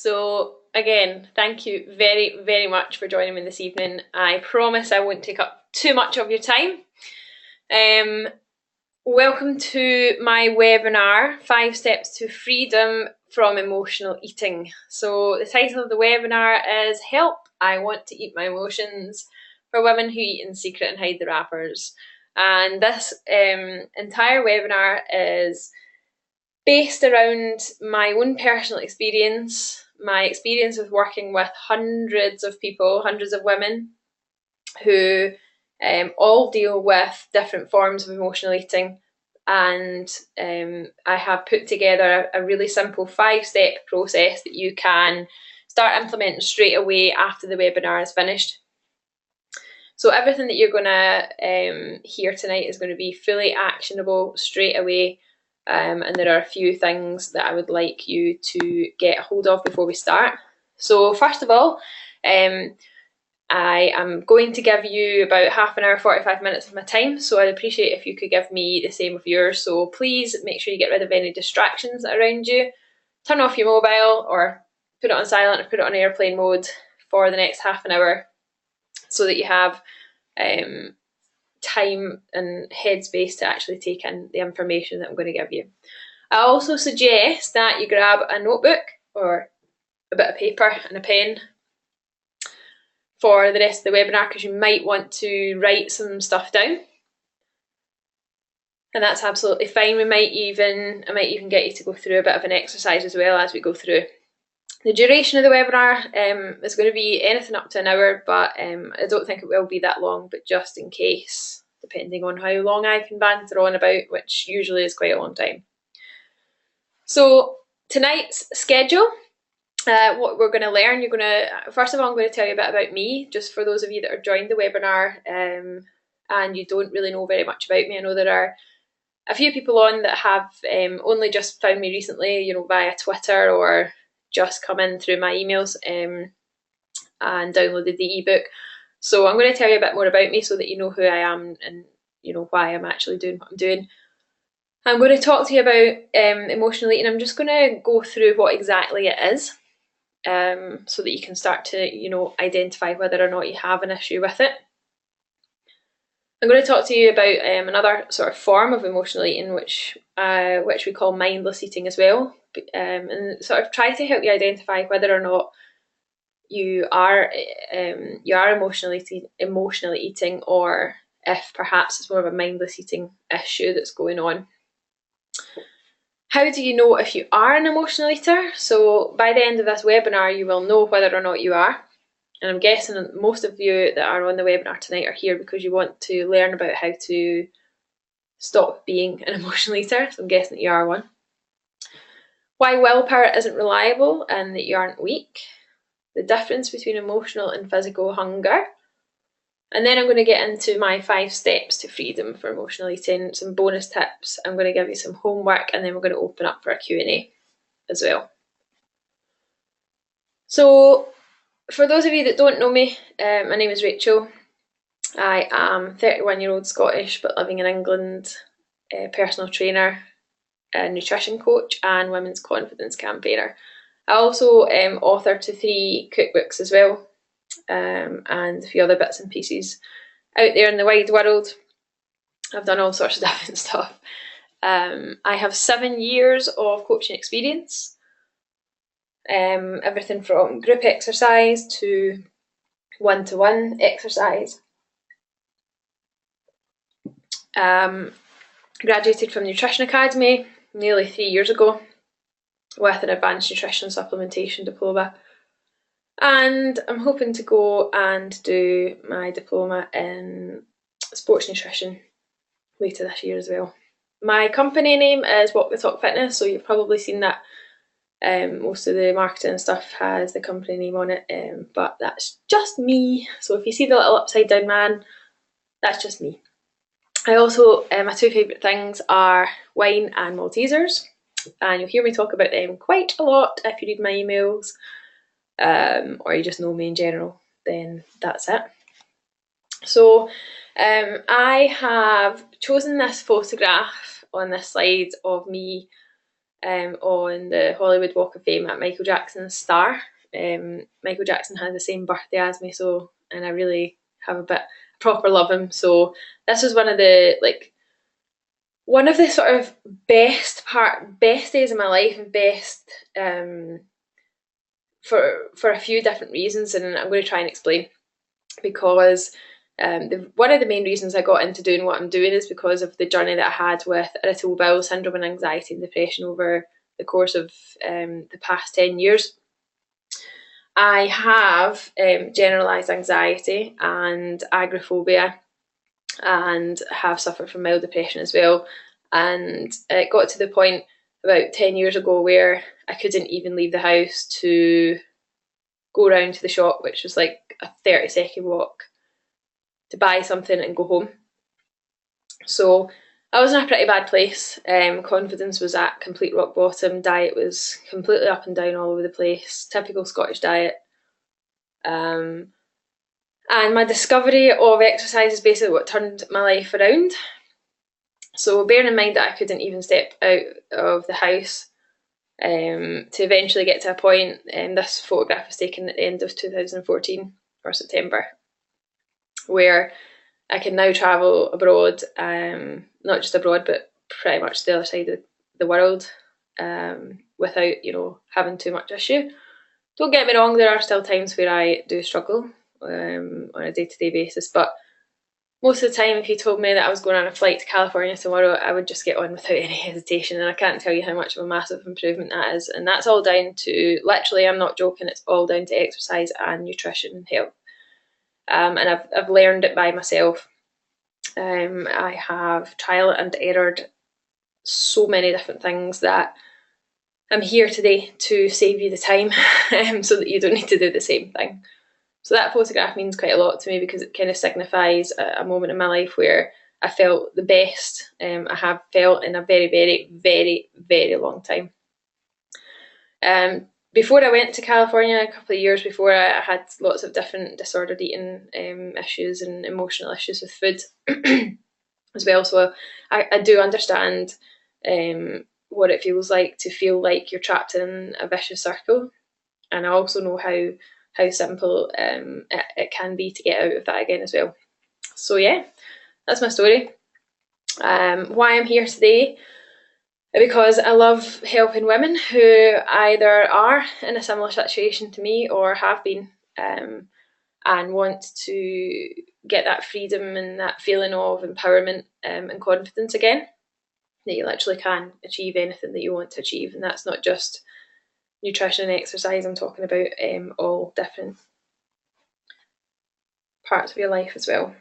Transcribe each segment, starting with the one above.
So again, thank you very, very much for joining me this evening. I promise I won't take up too much of your time. Welcome to my webinar, 5 Steps to Freedom from Emotional Eating. So the title of the webinar is Help, I Want to Eat My Emotions for Women Who Eat in Secret and Hide the Wrappers. And this entire webinar is based around my own personal experience, my experience with working with hundreds of people, hundreds of women who all deal with different forms of emotional eating. And I have put together a really simple 5-step process that you can start implementing straight away after the webinar is finished. So everything that you're going to hear tonight is going to be fully actionable straight away. And there are a few things that I would like you to get hold of before we start. So first of all, I am going to give you about half an hour, 45 minutes of my time. So I'd appreciate if you could give me the same of yours. So please make sure you get rid of any distractions around you. Turn off your mobile or put it on silent or put it on airplane mode for the next half an hour so that you have time and headspace to actually take in the information that I'm going to give you. I also suggest that you grab a notebook or a bit of paper and a pen for the rest of the webinar because you might want to write some stuff down. And that's absolutely fine. I might even get you to go through a bit of an exercise as well as we go through. The duration of the webinar is going to be anything up to an hour, but I don't think it will be that long, but just in case, depending on how long I can banter on about, which usually is quite a long time. So tonight's schedule, what we're going to learn, first of all, I'm going to tell you a bit about me, just for those of you that are joined the webinar and you don't really know very much about me. I know there are a few people on that have only just found me recently, via Twitter or just come in through my emails and downloaded the ebook. So I'm going to tell you a bit more about me so that you know who I am and why I'm actually doing what I'm doing. I'm going to talk to you about emotional eating. I'm just going to go through what exactly it is so that you can start to identify whether or not you have an issue with it. I'm going to talk to you about another sort of form of emotional eating, which we call mindless eating as well, and sort of try to help you identify whether or not you are emotionally eating, or if perhaps it's more of a mindless eating issue that's going on. How do you know if you are an emotional eater? So by the end of this webinar, you will know whether or not you are. And I'm guessing most of you that are on the webinar tonight are here because you want to learn about how to stop being an emotional eater. So I'm guessing that you are one. Why willpower isn't reliable and that you aren't weak. The difference between emotional and physical hunger. And then I'm going to get into my 5 steps to freedom for emotional eating, some bonus tips. I'm going to give you some homework, and then we're going to open up for a Q&A as well. So for those of you that don't know me, my name is Rachel. I am 31-year-old Scottish but living in England, personal trainer, a nutrition coach and women's confidence campaigner. I also author to 3 cookbooks as well, and a few other bits and pieces out there in the wide world. I've done all sorts of different stuff. I have 7 years of coaching experience, everything from group exercise to one-to-one exercise. Graduated from Nutrition Academy nearly 3 years ago with an advanced nutrition supplementation diploma, and I'm hoping to go and do my diploma in sports nutrition later this year as well. My company name is Walk the Talk Fitness, so you've probably seen that most of the marketing and stuff has the company name on it, but that's just me. So if you see the little upside down man, that's just me. I also, my 2 favourite things are wine and Maltesers, and you'll hear me talk about them quite a lot if you read my emails, or you just know me in general, then that's it. So I have chosen this photograph on this slide of me on the Hollywood Walk of Fame at Michael Jackson's star. Michael Jackson had the same birthday as me, so, and I really have a bit proper love him. So this was one of the sort of best days of my life, and best for a few different reasons, and I'm going to try and explain. Because one of the main reasons I got into doing what I'm doing is because of the journey that I had with irritable bowel syndrome and anxiety and depression over the course of the past 10 years. I have generalised anxiety and agoraphobia, and have suffered from mild depression as well. And it got to the point about 10 years ago where I couldn't even leave the house to go around to the shop, which was like a 30-second walk, to buy something and go home. So I was in a pretty bad place. Confidence was at complete rock bottom. Diet was completely up and down all over the place. Typical Scottish diet. And my discovery of exercise is basically what turned my life around. So bearing in mind that I couldn't even step out of the house, to eventually get to a point, this photograph was taken at the end of 2014 or September, where I can now travel abroad, not just abroad, but pretty much the other side of the world, without, having too much issue. Don't get me wrong, there are still times where I do struggle on a day-to-day basis, but most of the time, if you told me that I was going on a flight to California tomorrow, I would just get on without any hesitation, and I can't tell you how much of a massive improvement that is. And that's all down to, literally, I'm not joking, it's all down to exercise and nutrition and health. And I've learned it by myself. I have trial and errored so many different things that I'm here today to save you the time, so that you don't need to do the same thing. So that photograph means quite a lot to me, because it kind of signifies a moment in my life where I felt the best I have felt in a very, very, very, very long time. Before I went to California, a couple of years before, I had lots of different disordered eating issues and emotional issues with food as well. So I do understand what it feels like to feel like you're trapped in a vicious circle, and I also know how simple it can be to get out of that again as well. So yeah, that's my story. Why I'm here today, because I love helping women who either are in a similar situation to me or have been, and want to get that freedom and that feeling of empowerment and confidence again, that you literally can achieve anything that you want to achieve. And that's not just nutrition and exercise, I'm talking about all different parts of your life as well.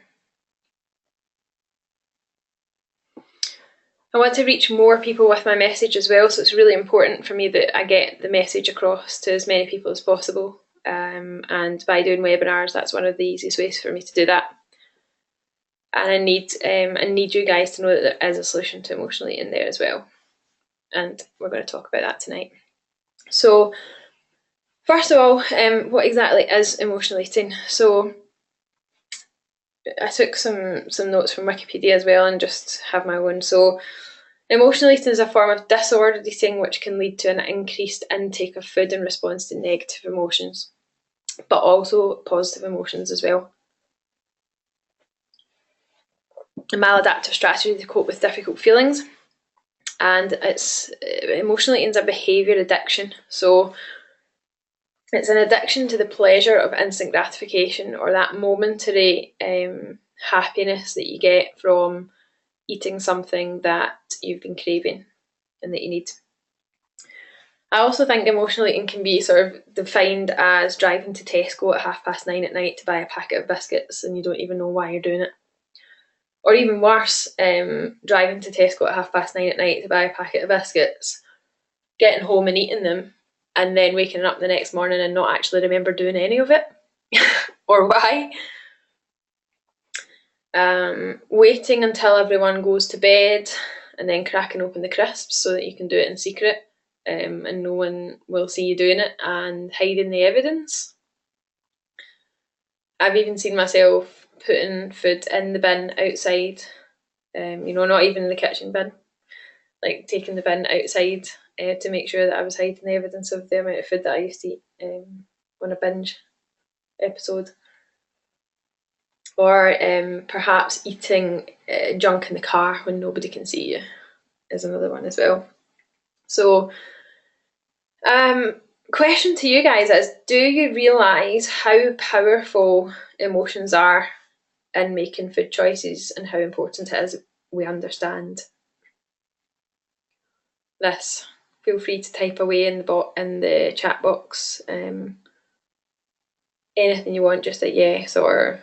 I want to reach more people with my message as well, so it's really important for me that I get the message across to as many people as possible, and by doing webinars, that's one of the easiest ways for me to do that. And I need you guys to know that there is a solution to emotional eating there as well, and we're going to talk about that tonight. So first of all, what exactly is emotional eating? So I took some notes from Wikipedia as well, and just have my own. So emotional eating is a form of disordered eating which can lead to an increased intake of food in response to negative emotions, but also positive emotions as well. A maladaptive strategy to cope with difficult feelings, and emotional eating is a behaviour addiction. So it's an addiction to the pleasure of instant gratification, or that momentary happiness that you get from eating something that you've been craving and that you need. I also think emotional eating can be sort of defined as driving to Tesco at 9:30 at night to buy a packet of biscuits and you don't even know why you're doing it. Or even worse, driving to Tesco at 9:30 at night to buy a packet of biscuits, getting home and eating them, and then waking up the next morning and not actually remember doing any of it or why. Waiting until everyone goes to bed and then cracking open the crisps so that you can do it in secret, and no one will see you doing it, and hiding the evidence. I've even seen myself putting food in the bin outside, not even in the kitchen bin, like taking the bin outside to make sure that I was hiding the evidence of the amount of food that I used to eat on a binge episode. Or perhaps eating junk in the car when nobody can see you is another one as well. So, question to you guys is, do you realise how powerful emotions are in making food choices and how important it is we understand this? Feel free to type away in the chat box anything you want, just a yes, or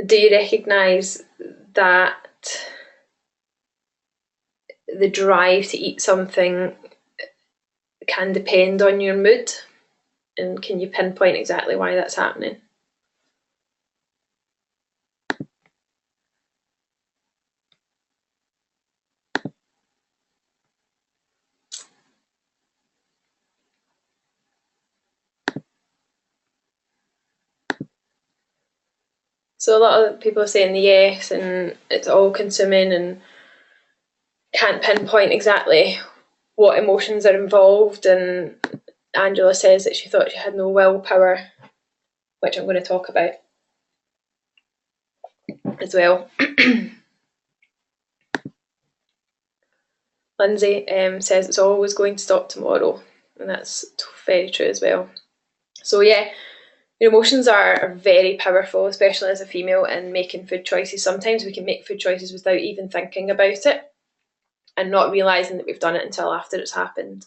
do you recognise that the drive to eat something can depend on your mood, and can you pinpoint exactly why that's happening? So a lot of people are saying the yes, and it's all consuming and can't pinpoint exactly what emotions are involved. And Angela says that she thought she had no willpower, which I'm going to talk about as well. Lindsay says it's always going to stop tomorrow, and that's very true as well. So yeah, your emotions are very powerful, especially as a female, in making food choices. Sometimes we can make food choices without even thinking about it and not realising that we've done it until after it's happened.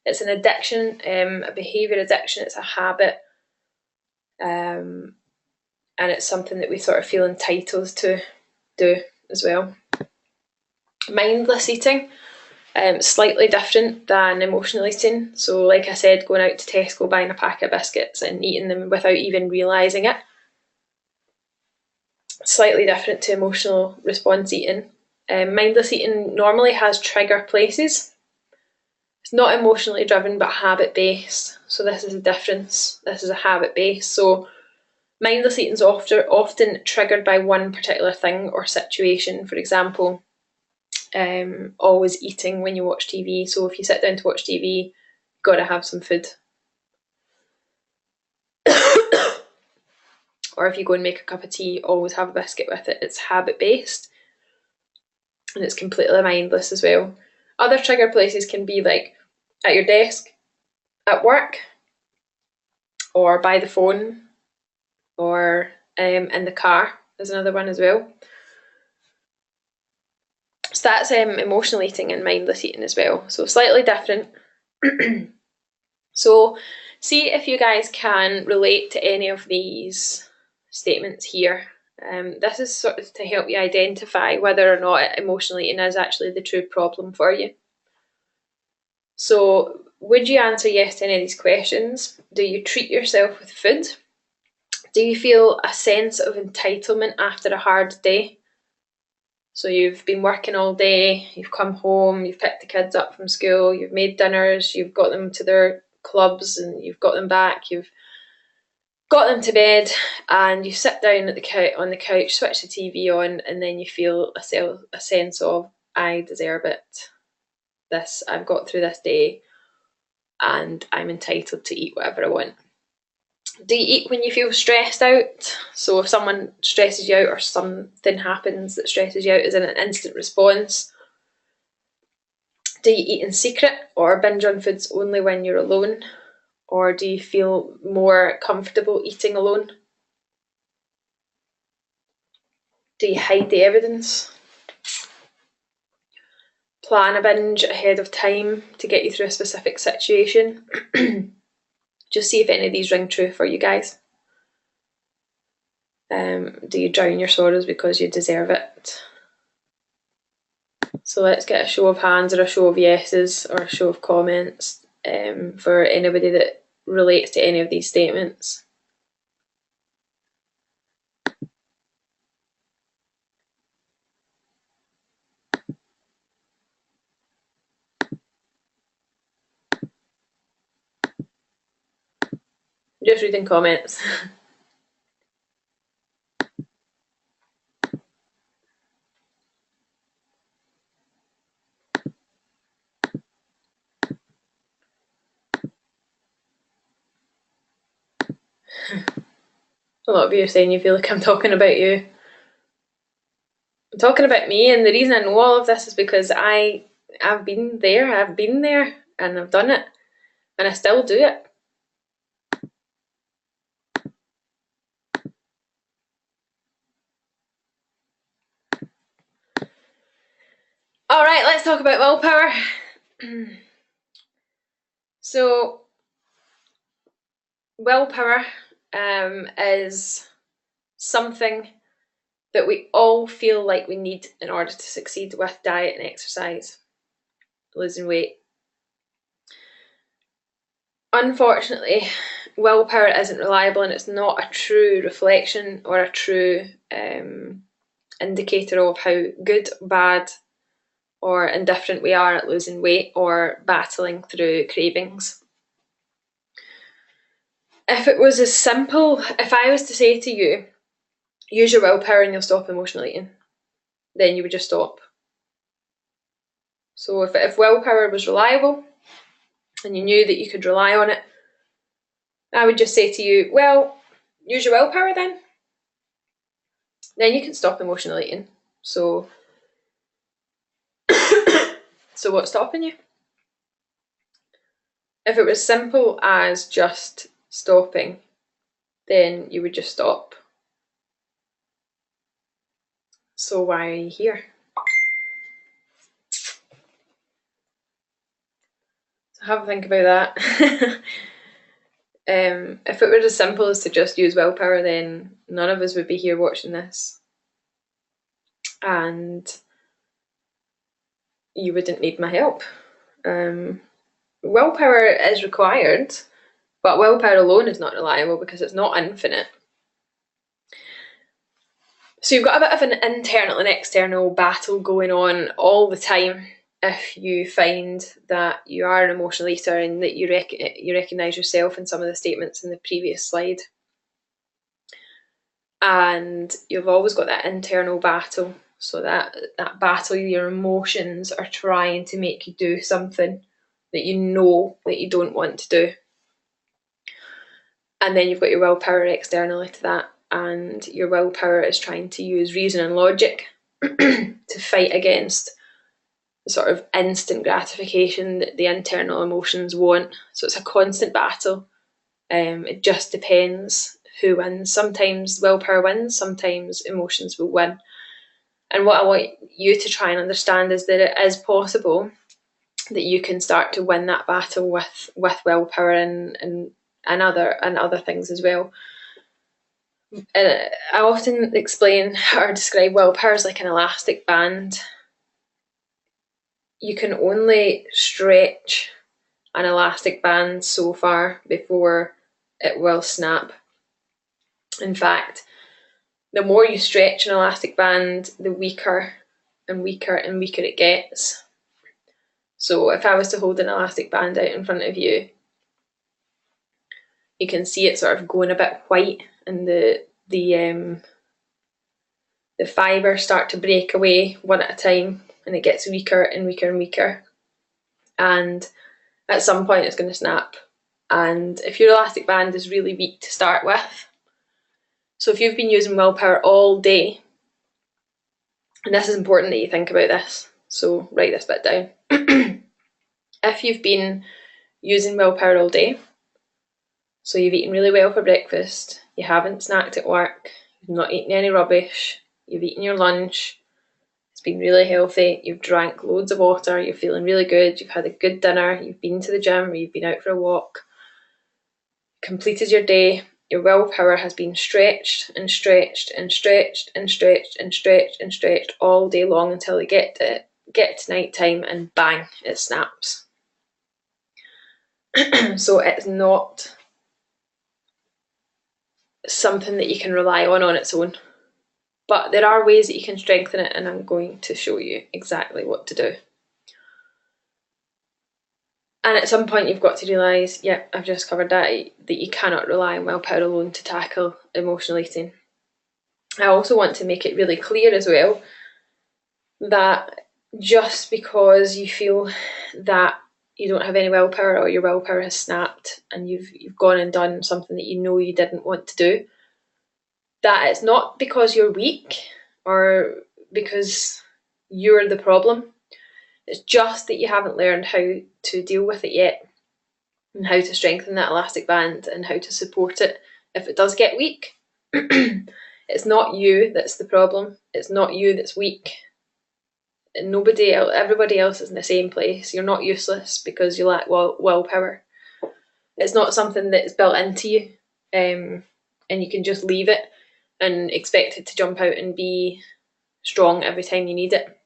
It's an addiction, a behaviour addiction, it's a habit, and it's something that we sort of feel entitled to do as well. Mindless eating, slightly different than emotional eating. So like I said, going out to Tesco, buying a packet of biscuits and eating them without even realising it. Slightly different to emotional response eating. Mindless eating normally has trigger places. It's not emotionally driven but habit based. So this is a difference. This is a habit based. So mindless eating is often triggered by one particular thing or situation. For example, always eating when you watch TV. So if you sit down to watch TV, you've got to have some food. Or if you go and make a cup of tea, always have a biscuit with it. It's habit based and it's completely mindless as well. Other trigger places can be like at your desk, at work, or by the phone, or in the car is another one as well. So that's emotional eating and mindless eating as well. So slightly different. So see if you guys can relate to any of these statements here. This is sort of to help you identify whether or not emotional eating is actually the true problem for you. So would you answer yes to any of these questions? Do you treat yourself with food? Do you feel a sense of entitlement after a hard day? So you've been working all day, you've come home, you've picked the kids up from school, you've made dinners, you've got them to their clubs and you've got them back, you've got them to bed, and you sit down on the couch, switch the TV on, and then you feel a sense of, I deserve it. I've got through this day and I'm entitled to eat whatever I want. Do you eat when you feel stressed out? So if someone stresses you out or something happens that stresses you out, is it an instant response? Do you eat in secret or binge on foods only when you're alone? Or do you feel more comfortable eating alone? Do you hide the evidence? Plan a binge ahead of time to get you through a specific situation? Just see if any of these ring true for you guys. Do you drown your sorrows because you deserve it? So let's get a show of hands or a show of yeses or a show of comments for anybody that relates to any of these statements. Just reading comments. A lot of you are saying you feel like I'm talking about you. I'm talking about me, and the reason I know all of this is because I've been there, and I've done it, and I still do it. All right, let's talk about willpower. So, willpower is something that we all feel like we need in order to succeed with diet and exercise, losing weight. Unfortunately, willpower isn't reliable, and it's not a true reflection or a true indicator of how good, bad, or indifferent we are at losing weight or battling through cravings. If it was as simple, if I was to say to you, use your willpower and you'll stop emotional eating, then you would just stop. So if willpower was reliable and you knew that you could rely on it, I would just say to you, well, use your willpower then. Then you can stop emotional eating. So what's stopping you? If it was simple as just stopping, then you would just stop. So why are you here? So have a think about that. If it were as simple as to just use willpower, then none of us would be here watching this. And you wouldn't need my help. Willpower is required, but willpower alone is not reliable because it's not infinite. So you've got a bit of an internal and external battle going on all the time if you find that you are an emotional eater and that you recognise yourself in some of the statements in the previous slide. And you've always got that internal battle. So that battle, your emotions are trying to make you do something that you know that you don't want to do. And then you've got your willpower externally to that, and your willpower is trying to use reason and logic to fight against the sort of instant gratification that the internal emotions want. So it's a constant battle. It just depends who wins. Sometimes willpower wins, sometimes emotions will win. And what I want you to try and understand is that it is possible that you can start to win that battle with willpower and other things as well. And I often explain or describe willpower as like an elastic band. You can only stretch an elastic band so far before it will snap. In fact, the more you stretch an elastic band, the weaker and weaker and weaker it gets. So if I was to hold an elastic band out in front of you, you can see it sort of going a bit white, and the fibres start to break away one at a time, and it gets weaker and weaker and weaker. And at some point it's going to snap. And if your elastic band is really weak to start with, so if you've been using willpower all day, and this is important that you think about this, so write this bit down. If you've been using willpower all day, so you've eaten really well for breakfast, you haven't snacked at work, you've not eaten any rubbish, you've eaten your lunch, it's been really healthy, you've drank loads of water, you're feeling really good, you've had a good dinner, you've been to the gym or you've been out for a walk, completed your day, your willpower has been stretched and stretched and stretched and stretched and stretched and stretched all day long until you get to night time and bang, it snaps. So it's not something that you can rely on its own. But there are ways that you can strengthen it, and I'm going to show you exactly what to do. And at some point you've got to realise, yeah, I've just covered that you cannot rely on willpower alone to tackle emotional eating. I also want to make it really clear as well that just because you feel that you don't have any willpower, or your willpower has snapped and you've gone and done something that you know you didn't want to do, that it's not because you're weak or because you're the problem. It's just that you haven't learned how to deal with it yet, and how to strengthen that elastic band and how to support it if it does get weak. It's not you that's the problem. It's not you that's weak. And everybody else is in the same place. You're not useless because you lack willpower. It's not something that's built into you, and you can just leave it and expect it to jump out and be strong every time you need it.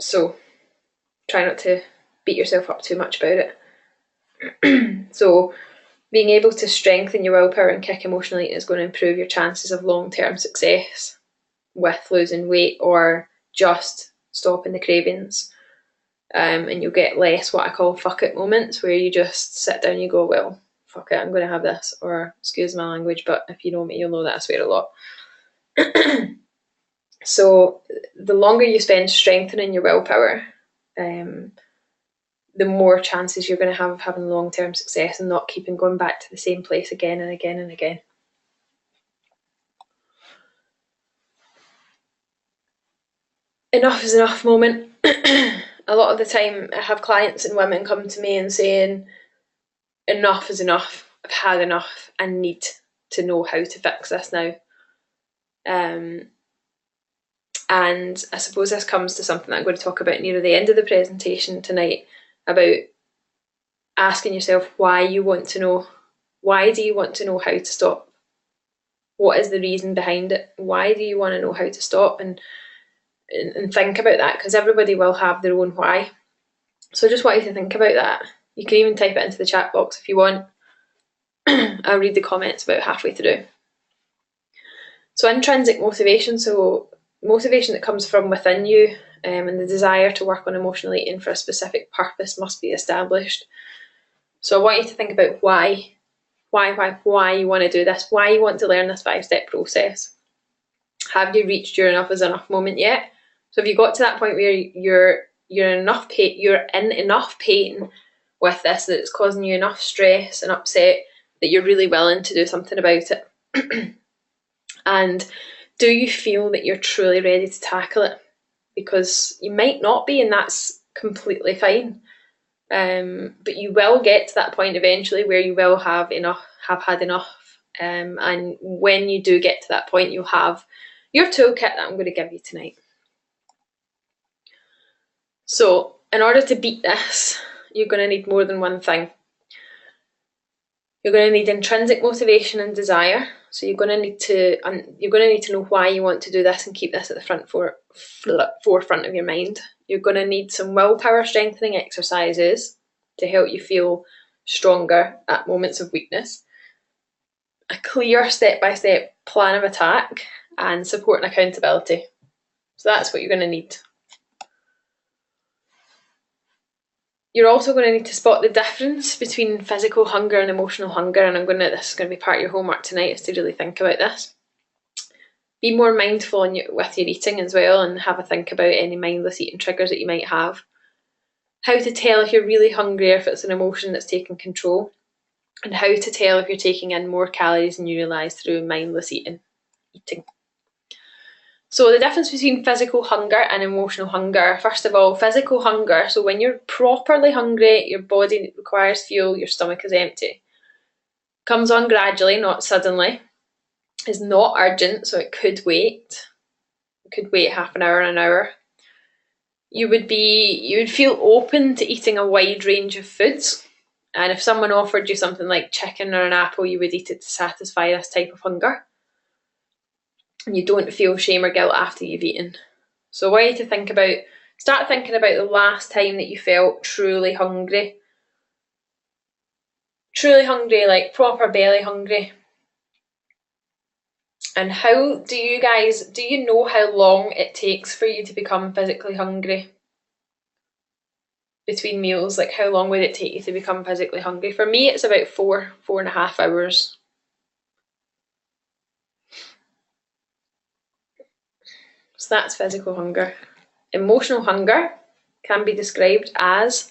So try not to beat yourself up too much about it. So being able to strengthen your willpower and kick emotional eating is going to improve your chances of long-term success with losing weight or just stopping the cravings. And you'll get less what I call fuck it moments, where you just sit down and you go, well, fuck it, I'm going to have this, or excuse my language, but if you know me, you'll know that I swear a lot. So the longer you spend strengthening your willpower, the more chances you're going to have of having long-term success and not keeping going back to the same place again and again and again. Enough is enough moment. A lot of the time I have clients and women come to me and saying, enough is enough, I've had enough, I need to know how to fix this now. And I suppose this comes to something that I'm going to talk about near the end of the presentation tonight, about asking yourself why you want to know. Why do you want to know how to stop? What is the reason behind it? Why do you want to know how to stop? And think about that, because everybody will have their own why. So I just want you to think about that. You can even type it into the chat box if you want. I'll read the comments about halfway through. So intrinsic motivation, so motivation that comes from within you, and the desire to work on emotional eating for a specific purpose must be established. So I want you to think about why you want to do this, why you want to learn this 5-step process. Have you reached your enough is enough moment yet? So have you got to that point where you're in enough pain with this, that it's causing you enough stress and upset that you're really willing to do something about it? And do you feel that you're truly ready to tackle it? Because you might not be, and that's completely fine. But you will get to that point eventually where you will have had enough. And when you do get to that point, you'll have your toolkit that I'm going to give you tonight. So in order to beat this, you're going to need more than one thing. You're going to need intrinsic motivation and desire. So you're going to need to know why you want to do this and keep this at the forefront of your mind. You're going to need some willpower strengthening exercises to help you feel stronger at moments of weakness, a clear step-by-step plan of attack, and support and accountability. So that's what you're going to need. You're also going to need to spot the difference between physical hunger and emotional hunger, and this is going to be part of your homework tonight, is to really think about this. Be more mindful with your eating as well, and have a think about any mindless eating triggers that you might have. How to tell if you're really hungry or if it's an emotion that's taking control, and how to tell if you're taking in more calories than you realise through mindless eating. So the difference between physical hunger and emotional hunger. First of all, physical hunger. So when you're properly hungry, your body requires fuel, your stomach is empty. Comes on gradually, not suddenly. Is not urgent, so it could wait. It could wait half an hour. You would feel open to eating a wide range of foods. And if someone offered you something like chicken or an apple, you would eat it to satisfy this type of hunger. And you don't feel shame or guilt after you've eaten. So I want you to start thinking about the last time that you felt truly hungry. Truly hungry, like proper belly hungry. And do you know how long it takes for you to become physically hungry? Between meals, like how long would it take you to become physically hungry? For me, it's about 4.5 hours. So that's physical hunger. Emotional hunger can be described as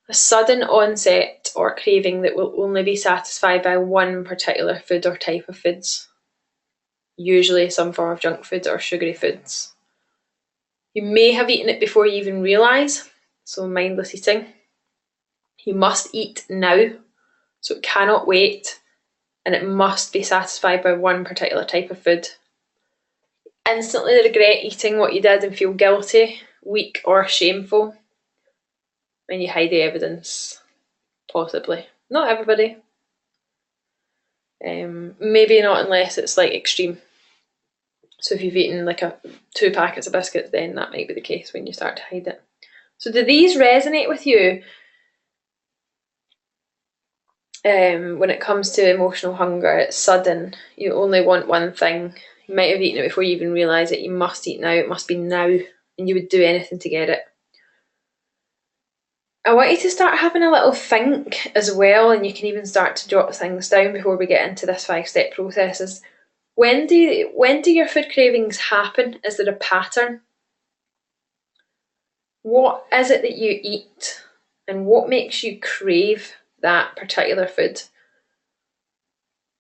a sudden onset or craving that will only be satisfied by one particular food or type of foods, usually some form of junk food or sugary foods. You may have eaten it before you even realise, so mindless eating. You must eat now, so it cannot wait, and it must be satisfied by one particular type of food. Instantly regret eating what you did and feel guilty, weak or shameful. And you hide the evidence, possibly. Not everybody. Maybe not unless it's like extreme. So if you've eaten like 2 packets of biscuits, then that might be the case when you start to hide it. So do these resonate with you? When it comes to emotional hunger, it's sudden. You only want one thing. You might have eaten it before you even realise it. You must eat now. It must be now. And you would do anything to get it. I want you to start having a little think as well, and you can even start to jot things down before we get into this 5-step process. When do your food cravings happen? Is there a pattern? What is it that you eat, and what makes you crave that particular food?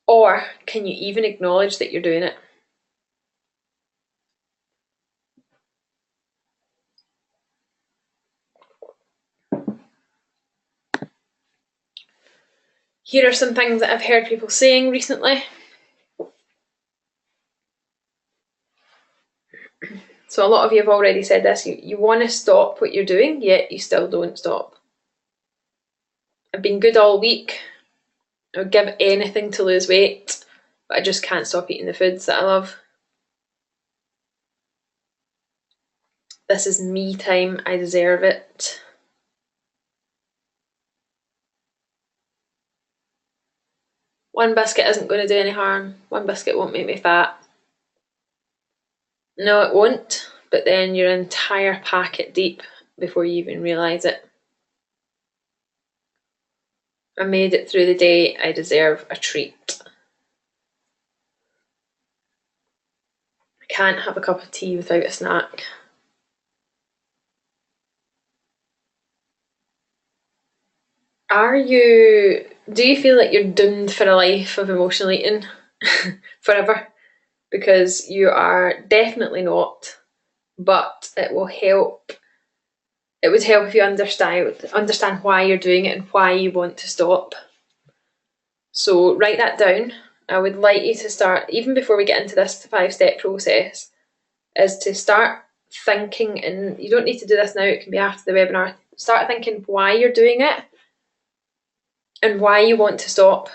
Or can you even acknowledge that you're doing it? Here are some things that I've heard people saying recently. So a lot of you have already said this. You want to stop what you're doing, yet you still don't stop. I've been good all week. I would give anything to lose weight, but I just can't stop eating the foods that I love. This is me time. I deserve it. One biscuit isn't going to do any harm. One biscuit won't make me fat. No, it won't, but then you're an entire packet deep before you even realise it. I made it through the day. I deserve a treat. I can't have a cup of tea without a snack. Do you feel like you're doomed for a life of emotional eating forever? Because you are definitely not, but it will help. It would help if you understand why you're doing it and why you want to stop. So write that down. I would like you to start, even before we get into this 5-step process, is to start thinking, and you don't need to do this now, it can be after the webinar. Start thinking why you're doing it and why you want to stop.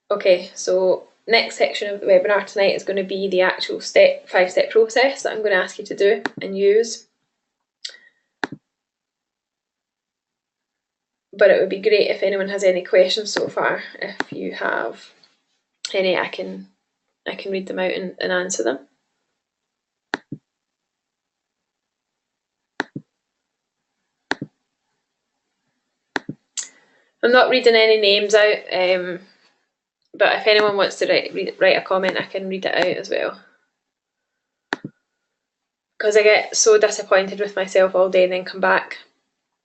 Okay, so next section of the webinar tonight is going to be the actual 5-step process that I'm going to ask you to do and use. But it would be great if anyone has any questions so far. If you have any, I can read them out and answer them. I'm not reading any names out, but if anyone wants to write a comment, I can read it out as well. Because I get so disappointed with myself all day and then come back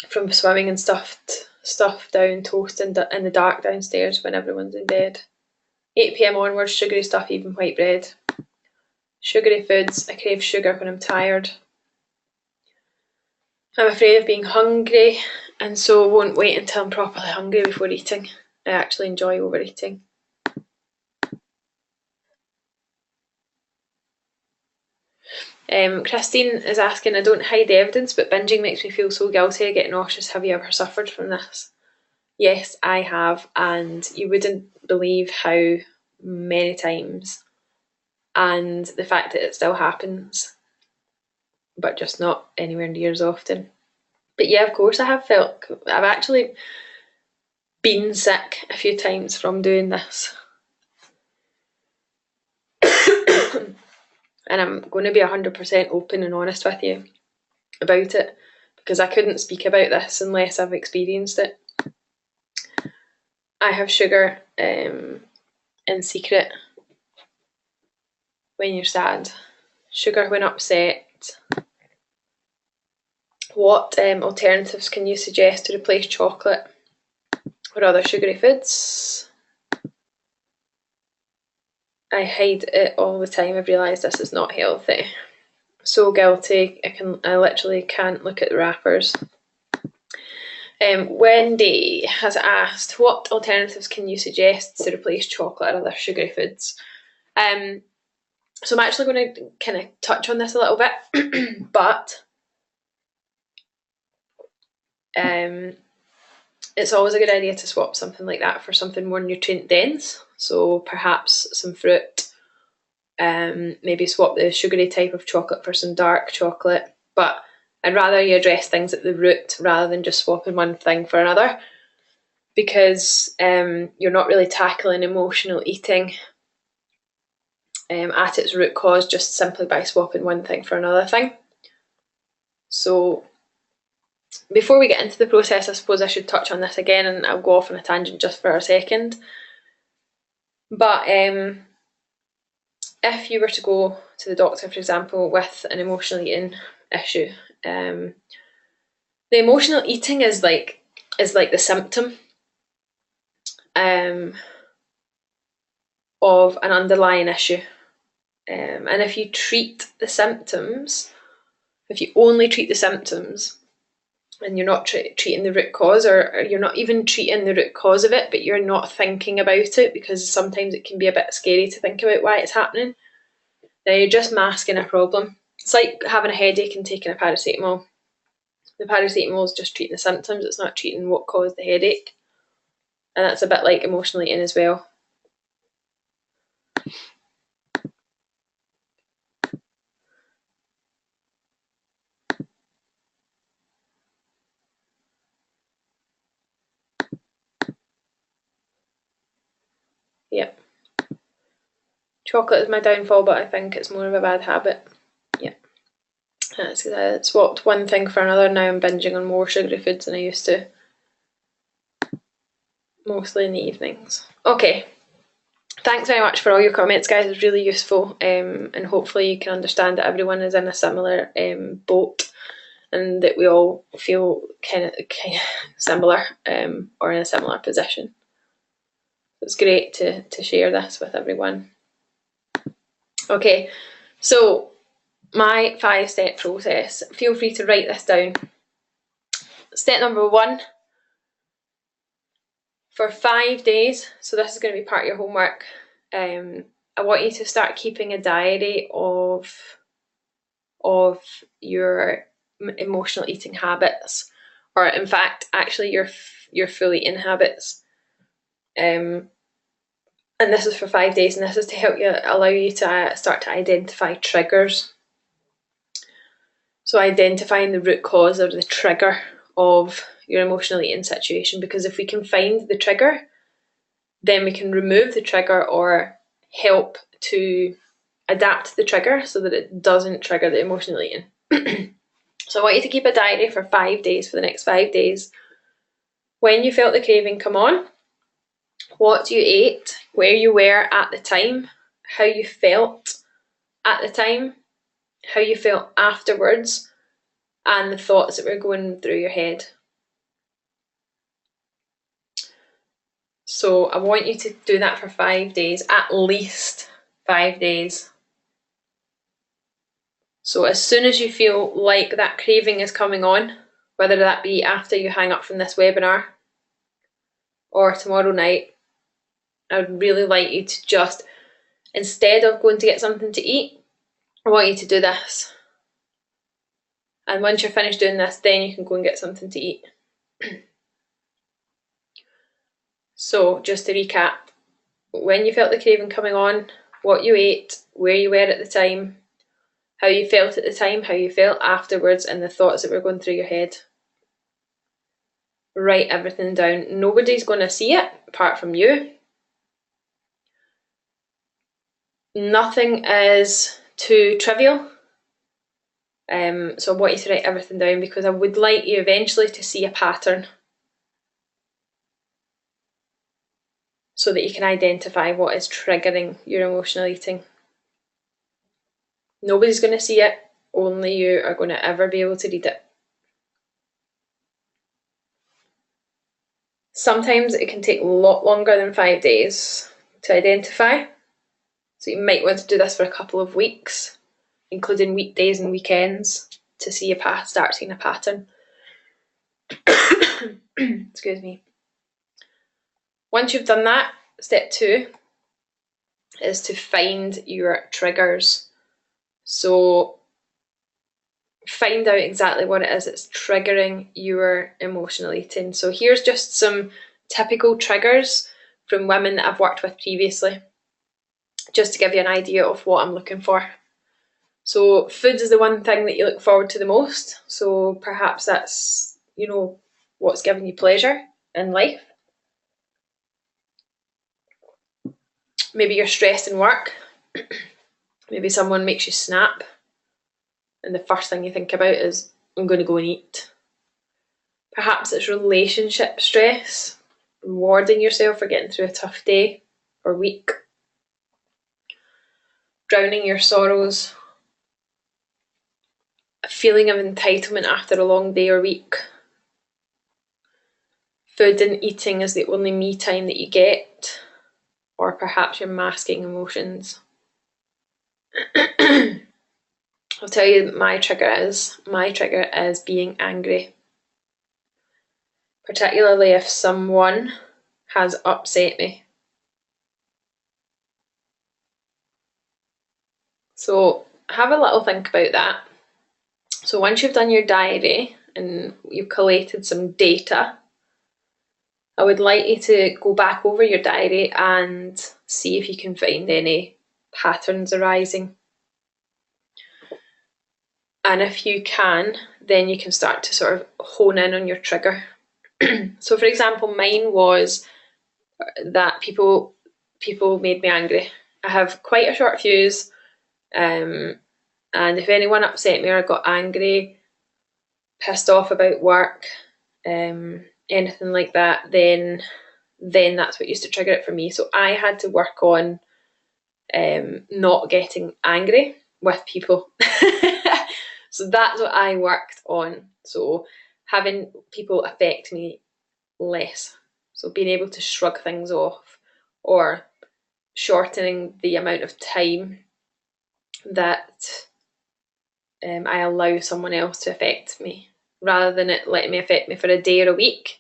from swimming and stuffed down toast in the dark downstairs when everyone's in bed. 8 PM onwards, sugary stuff, even white bread. Sugary foods, I crave sugar when I'm tired. I'm afraid of being hungry, and so won't wait until I'm properly hungry before eating. I actually enjoy overeating. Christine is asking, I don't hide the evidence, but binging makes me feel so guilty. I get nauseous. Have you ever suffered from this? Yes, I have, and you wouldn't believe how many times, and the fact that it still happens, but just not anywhere near as often. But yeah, of course I have I've actually been sick a few times from doing this. And I'm going to be 100% open and honest with you about it, because I couldn't speak about this unless I've experienced it. I have sugar in secret when you're sad. Sugar when upset. What alternatives can you suggest to replace chocolate or other sugary foods? I hide it all the time. I've realised this is not healthy. So guilty. I literally can't look at the wrappers. Wendy has asked, what alternatives can you suggest to replace chocolate or other sugary foods? So I'm actually going to kind of touch on this a little bit, but it's always a good idea to swap something like that for something more nutrient dense. So perhaps some fruit, maybe swap the sugary type of chocolate for some dark chocolate. But I'd rather you address things at the root rather than just swapping one thing for another, because you're not really tackling emotional eating at its root cause just simply by swapping one thing for another thing. So before we get into the process, I suppose I should touch on this again, and I'll go off on a tangent just for a second. But if you were to go to the doctor, for example, with an emotional eating issue, the emotional eating is like the symptom of an underlying issue. And if you treat the symptoms, if you only treat the symptoms and you're not treating the root cause, or you're not even treating the root cause of it, but you're not thinking about it, because sometimes it can be a bit scary to think about why it's happening, then you're just masking a problem. It's like having a headache and taking a paracetamol. The paracetamol is just treating the symptoms, it's not treating what caused the headache. And that's a bit like emotional eating as well. Yep. Chocolate is my downfall, but I think it's more of a bad habit. Yeah. That's because I swapped one thing for another. Now I'm binging on more sugary foods than I used to. Mostly in the evenings. Okay. Thanks very much for all your comments, guys. It's really useful, and hopefully you can understand that everyone is in a similar boat, and that we all feel kind of similar, or in a similar position. It's great to share this with everyone. Okay, so my 5-step process. Feel free to write this down. Step number 1, for 5 days, so this is going to be part of your homework, I want you to start keeping a diary of your emotional eating habits, or in fact actually your full eating habits, and this is for 5 days, and this is to help you, allow you to start to identify triggers. So identifying the root cause or the trigger of your emotional eating situation, because if we can find the trigger, then we can remove the trigger or help to adapt the trigger so that it doesn't trigger the emotional eating. So I want you to keep a diary for 5 days, for the next 5 days. When you felt the craving come on, what you ate, where you were at the time, how you felt at the time, how you felt afterwards, and the thoughts that were going through your head. So I want you to do that for 5 days, at least 5 days. So as soon as you feel like that craving is coming on, whether that be after you hang up from this webinar or tomorrow night, I would really like you to just, instead of going to get something to eat, I want you to do this. And once you're finished doing this, then you can go and get something to eat. So just to recap, when you felt the craving coming on, what you ate, where you were at the time, how you felt at the time, how you felt afterwards, and the thoughts that were going through your head. Write everything down. Nobody's going to see it apart from you. Nothing is too trivial. So I want you to write everything down, because I would like you eventually to see a pattern. so that you can identify what is triggering your emotional eating. Nobody's going to see it, only you are going to ever be able to read it. Sometimes it can take a lot longer than 5 days to identify, so you might want to do this for a couple of weeks, including weekdays and weekends, to see start seeing a pattern. Excuse me. Once you've done that, step 2 is to find your triggers. So find out exactly what it is that's triggering your emotional eating. So here's just some typical triggers from women that I've worked with previously, just to give you an idea of what I'm looking for. So food is the one thing that you look forward to the most. So perhaps that's, what's giving you pleasure in life. Maybe you're stressed in work. Maybe someone makes you snap, and the first thing you think about is, I'm going to go and eat. Perhaps it's relationship stress, rewarding yourself for getting through a tough day or week. Drowning your sorrows, a feeling of entitlement after a long day or week. Food and eating is the only me time that you get, or perhaps you're masking emotions. I'll tell you what my trigger is. My trigger is being angry. Particularly if someone has upset me. So have a little think about that. So once you've done your diary and you've collated some data, I would like you to go back over your diary and see if you can find any patterns arising. And if you can, then you can start to sort of hone in on your trigger. So for example, mine was that people made me angry. I have quite a short fuse, and if anyone upset me or I got angry, pissed off about work, anything like that, then that's what used to trigger it for me. So I had to work on not getting angry with people. So that's what I worked on. So having people affect me less. So being able to shrug things off, or shortening the amount of time that I allow someone else to affect me, rather than it letting me affect me for a day or a week.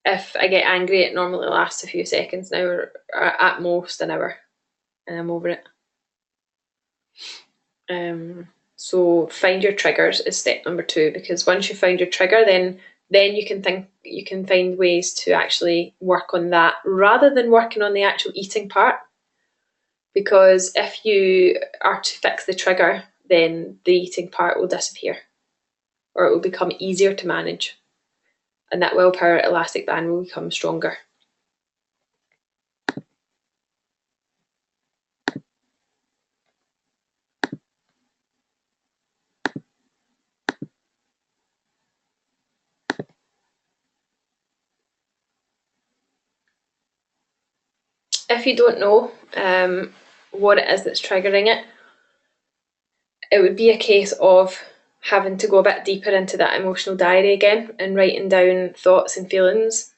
If I get angry, it normally lasts a few seconds now, or at most an hour, and I'm over it. So find your triggers is step number 2, because once you've found your trigger, then you can find ways to actually work on that rather than working on the actual eating part. Because if you are to fix the trigger, then the eating part will disappear, or it will become easier to manage, and that willpower elastic band will become stronger. If you don't know what it is that's triggering it, it would be a case of having to go a bit deeper into that emotional diary again and writing down thoughts and feelings.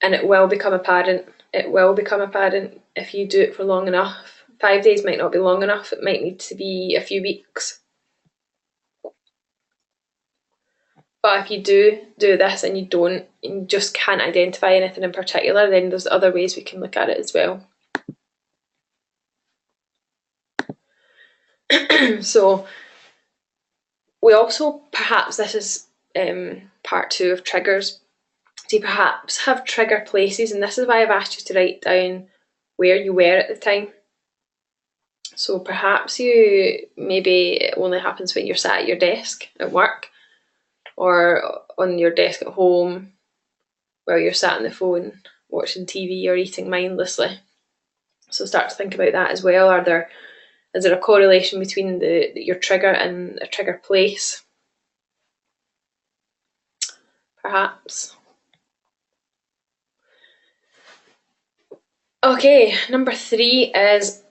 And it will become apparent. It will become apparent if you do it for long enough. 5 days might not be long enough. It might need to be a few weeks. But if you do this and you just can't identify anything in particular, then there's other ways we can look at it as well. So we also, perhaps this is part 2 of triggers, to perhaps have trigger places, and this is why I've asked you to write down where you were at the time. So perhaps maybe it only happens when you're sat at your desk at work, or on your desk at home, while you're sat on the phone watching TV or eating mindlessly. So start to think about that as well. Is there a correlation between your trigger and a trigger place? Perhaps. Okay, number 3 is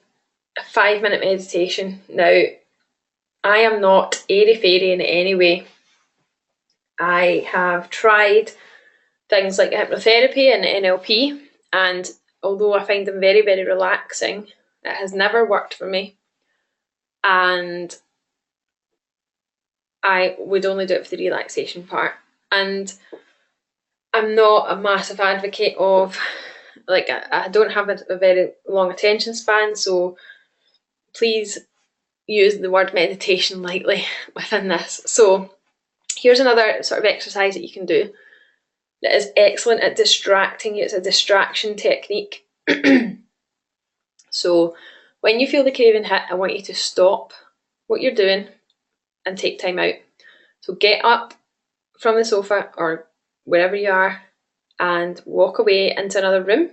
a 5-minute meditation. Now, I am not airy-fairy in any way. I have tried things like hypnotherapy and NLP, and although I find them very, very relaxing, it has never worked for me. And I would only do it for the relaxation part. And I'm not a massive advocate of, like, I don't have a very long attention span, so please use the word meditation lightly within this. So here's another sort of exercise that you can do that is excellent at distracting you. It's a distraction technique. So when you feel the craving hit, I want you to stop what you're doing and take time out. So get up from the sofa or wherever you are and walk away into another room.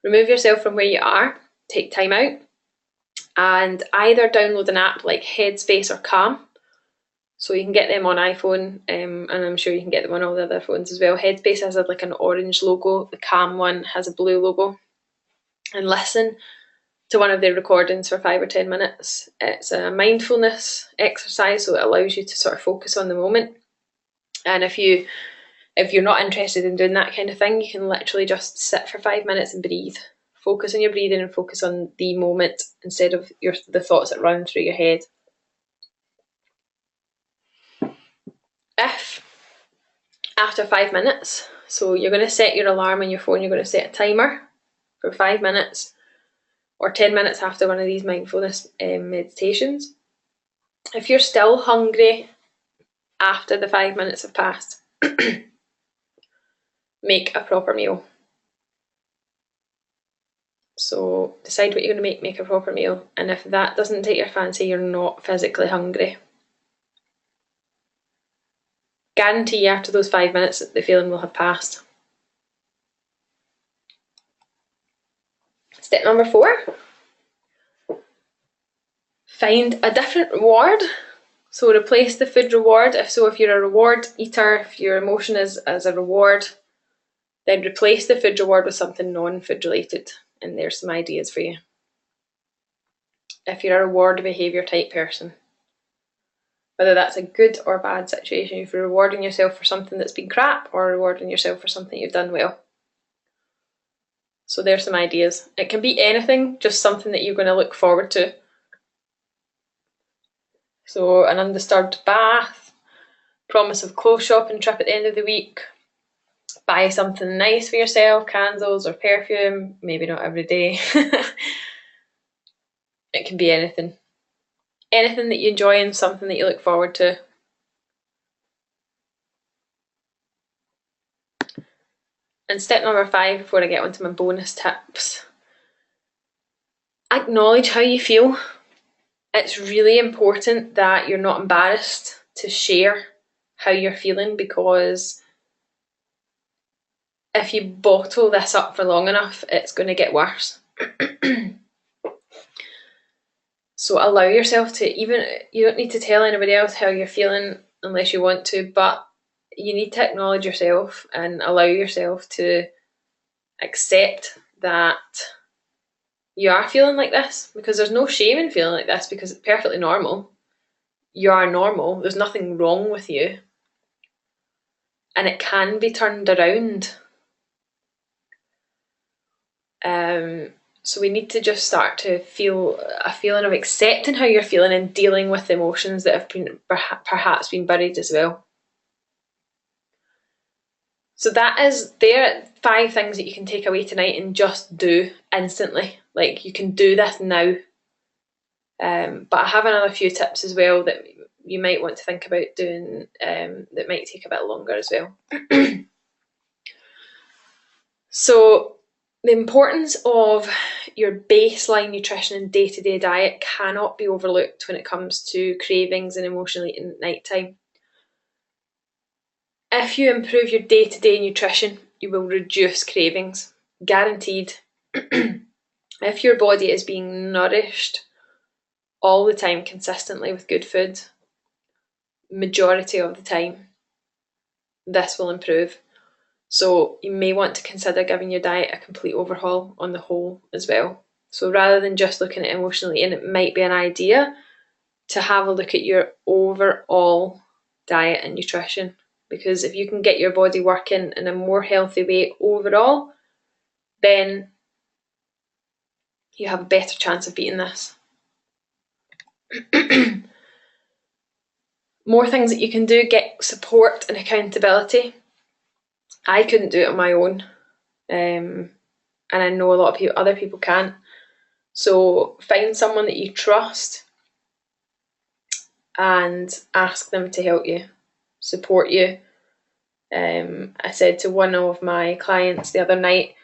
Remove yourself from where you are, take time out, and either download an app like Headspace or Calm. So you can get them on iPhone, and I'm sure you can get them on all the other phones as well. Headspace has like an orange logo, the Calm one has a blue logo. And listen to one of their recordings for 5 or 10 minutes. It's a mindfulness exercise, so it allows you to sort of focus on the moment. And if you're not interested in doing that kind of thing, you can literally just sit for 5 minutes and breathe. Focus on your breathing and focus on the moment instead of the thoughts that run through your head. If after 5 minutes, so you're going to set your alarm on your phone, you're going to set a timer for 5 minutes or 10 minutes after one of these mindfulness meditations. If you're still hungry after the 5 minutes have passed, make a proper meal. So decide what you're going to make a proper meal. And if that doesn't take your fancy, you're not physically hungry. Guarantee after those 5 minutes that the feeling will have passed. Step number 4. Find a different reward. So replace the food reward. If you're a reward eater, if your emotion is as a reward, then replace the food reward with something non-food related. And there's some ideas for you. If you're a reward behaviour type person, whether that's a good or bad situation, if you're rewarding yourself for something that's been crap or rewarding yourself for something you've done well. So there's some ideas. It can be anything, just something that you're going to look forward to. So an undisturbed bath, promise of clothes shopping trip at the end of the week, buy something nice for yourself, candles or perfume, maybe not every day. It can be anything. Anything that you enjoy and something that you look forward to. And step number 5, before I get onto my bonus tips, acknowledge how you feel. It's really important that you're not embarrassed to share how you're feeling, because if you bottle this up for long enough, it's going to get worse. So allow yourself to, you don't need to tell anybody else how you're feeling unless you want to, but you need to acknowledge yourself and allow yourself to accept that you are feeling like this, because there's no shame in feeling like this, because it's perfectly normal. You are normal. There's nothing wrong with you. And it can be turned around. So we need to just start to feel a feeling of accepting how you're feeling and dealing with emotions that have been perhaps been buried as well. So there are 5 things that you can take away tonight and just do instantly. Like, you can do this now. But I have another few tips as well that you might want to think about doing, that might take a bit longer as well. So the importance of your baseline nutrition and day-to-day diet cannot be overlooked when it comes to cravings and emotional eating at night time. If you improve your day-to-day nutrition, you will reduce cravings, guaranteed. If your body is being nourished all the time, consistently with good food, majority of the time, this will improve. So you may want to consider giving your diet a complete overhaul on the whole as well. So rather than just looking at emotional eating, it might be an idea to have a look at your overall diet and nutrition, because if you can get your body working in a more healthy way overall, then you have a better chance of beating this. More things that you can do: get support and accountability. I couldn't do it on my own, and I know a lot of other people can't. So find someone that you trust and ask them to help you, support you. I said to one of my clients the other night,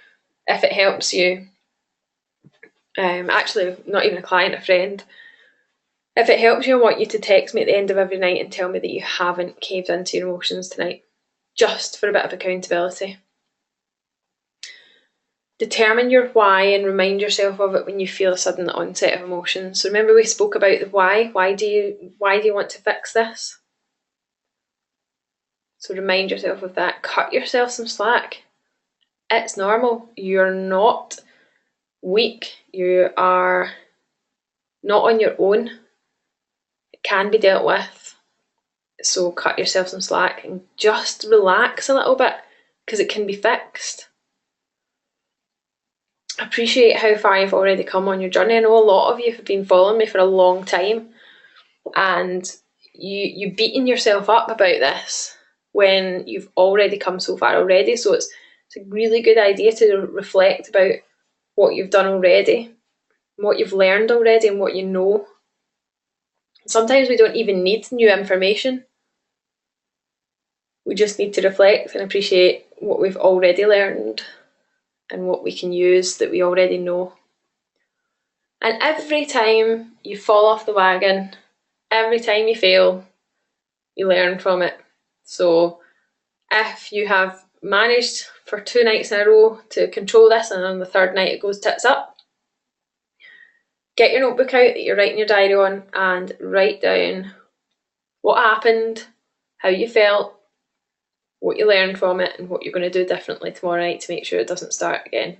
if it helps you, actually not even a client, a friend, if it helps you, I want you to text me at the end of every night and tell me that you haven't caved into your emotions tonight, just for a bit of accountability. Determine your why and remind yourself of it when you feel a sudden onset of emotions. So remember, we spoke about the why. Why do you want to fix this? So remind yourself of that. Cut yourself some slack. It's normal. You're not weak. You are not on your own. It can be dealt with. So cut yourself some slack and just relax a little bit, because it can be fixed. Appreciate how far you've already come on your journey. I know a lot of you have been following me for a long time, and you beating yourself up about this when you've already come so far already. So it's a really good idea to reflect about what you've done already, what you've learned already, and what you know. Sometimes we don't even need new information. We just need to reflect and appreciate what we've already learned and what we can use that we already know. And every time you fall off the wagon, every time you fail, you learn from it. So if you have managed for 2 nights in a row to control this, and on the third night it goes tits up, get your notebook out that you're writing your diary on and write down what happened, how you felt, what you learned from it, and what you're going to do differently tomorrow night to make sure it doesn't start again.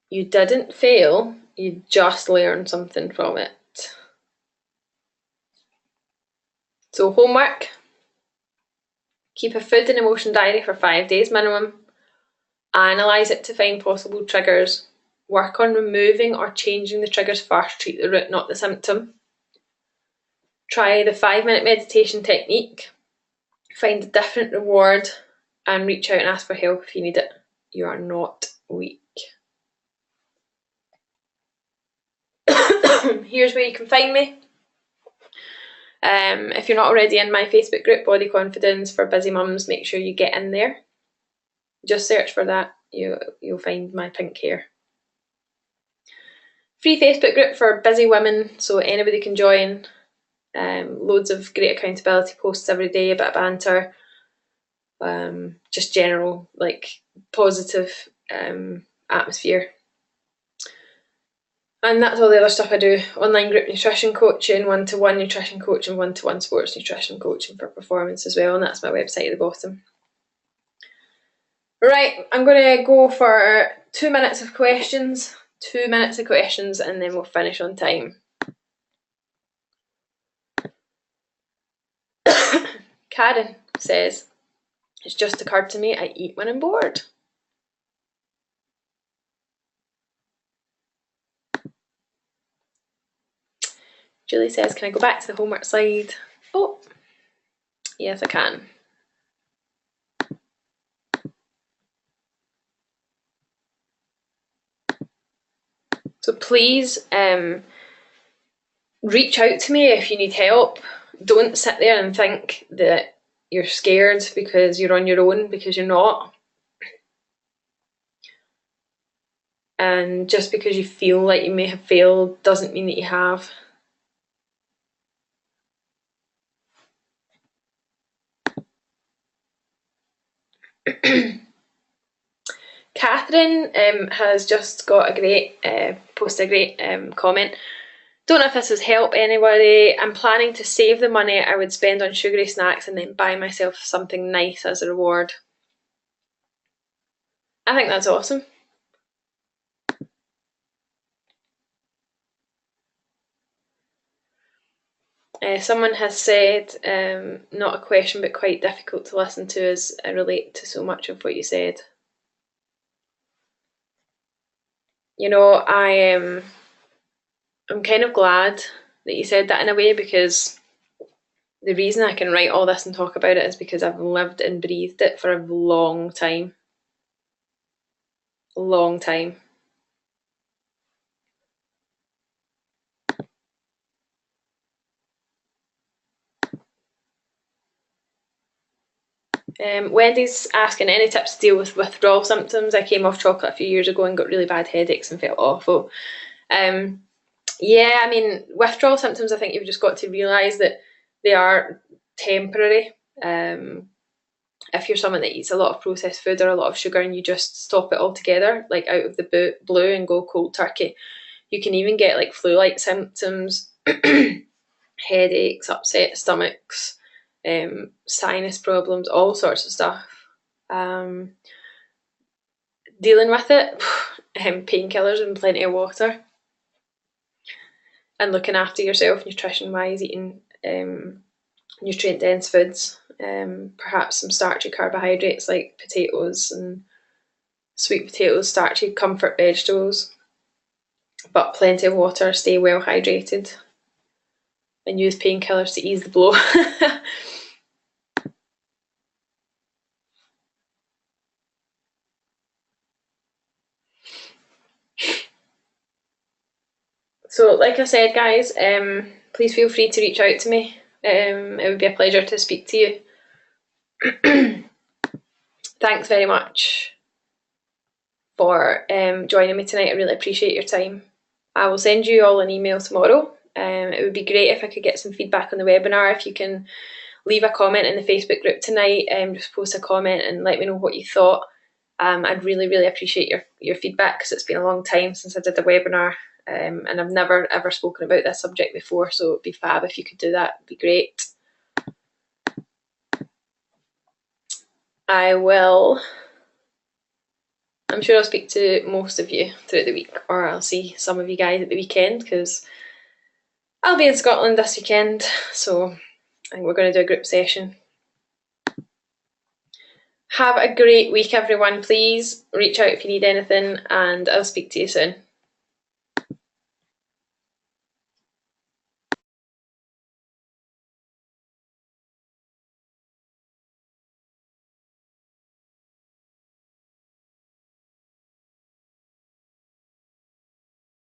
You didn't fail, you just learned something from it. So homework: keep a food and emotion diary for 5 days minimum. Analyse it to find possible triggers. Work on removing or changing the triggers first. Treat the root, not the symptom. Try the 5-minute meditation technique. Find a different reward and reach out and ask for help if you need it. You are not weak. Here's where you can find me. If you're not already in my Facebook group, Body Confidence for Busy Mums, make sure you get in there. Just search for that. You'll find my pink hair. Free Facebook group for busy women, so anybody can join. Loads of great accountability posts every day, a bit of banter, just general positive atmosphere. And that's all the other stuff I do: online group nutrition coaching, one-to-one nutrition coaching, one-to-one sports nutrition coaching for performance as well, and that's my website at the bottom. Right, I'm going to go for 2 minutes of questions. 2 minutes of questions, and then we'll finish on time. Karen says, it's just occurred to me, I eat when I'm bored. Julie says, can I go back to the homework slide? Oh, yes I can. So please reach out to me if you need help. Don't sit there and think that you're scared because you're on your own, because you're not. And just because you feel like you may have failed doesn't mean that you have. Catherine has just got a great comment. Don't know if this has helped anybody. I'm planning to save the money I would spend on sugary snacks and then buy myself something nice as a reward. I think that's awesome. Someone has said, not a question but quite difficult to listen to, as I relate to so much of what you said. You know, I'm kind of glad that you said that in a way, because the reason I can write all this and talk about it is because I've lived and breathed it for a long time. Long time. Wendy's asking, any tips to deal with withdrawal symptoms? I came off chocolate a few years ago and got really bad headaches and felt awful. Yeah, I mean, withdrawal symptoms, I think you've just got to realise that they are temporary. If you're someone that eats a lot of processed food or a lot of sugar and you just stop it altogether, like out of the blue and go cold turkey, you can even get like flu-like symptoms, headaches, upset stomachs, sinus problems, all sorts of stuff. Dealing with it, painkillers and plenty of water, and looking after yourself nutrition wise, eating nutrient dense foods, perhaps some starchy carbohydrates like potatoes and sweet potatoes, starchy comfort vegetables, but plenty of water, stay well hydrated, and use painkillers to ease the blow. So, like I said, guys, please feel free to reach out to me. It would be a pleasure to speak to you. Thanks very much for joining me tonight. I really appreciate your time. I will send you all an email tomorrow. It would be great if I could get some feedback on the webinar. If you can leave a comment in the Facebook group tonight, just post a comment and let me know what you thought. I'd really, really appreciate your feedback, because it's been a long time since I did the webinar, and I've never ever spoken about this subject before, so it'd be fab if you could do that. It'd be great. I'm sure I'll speak to most of you throughout the week, or I'll see some of you guys at the weekend, because I'll be in Scotland this weekend, so I think we're going to do a group session. Have a great week, everyone. Please reach out if you need anything, and I'll speak to you soon.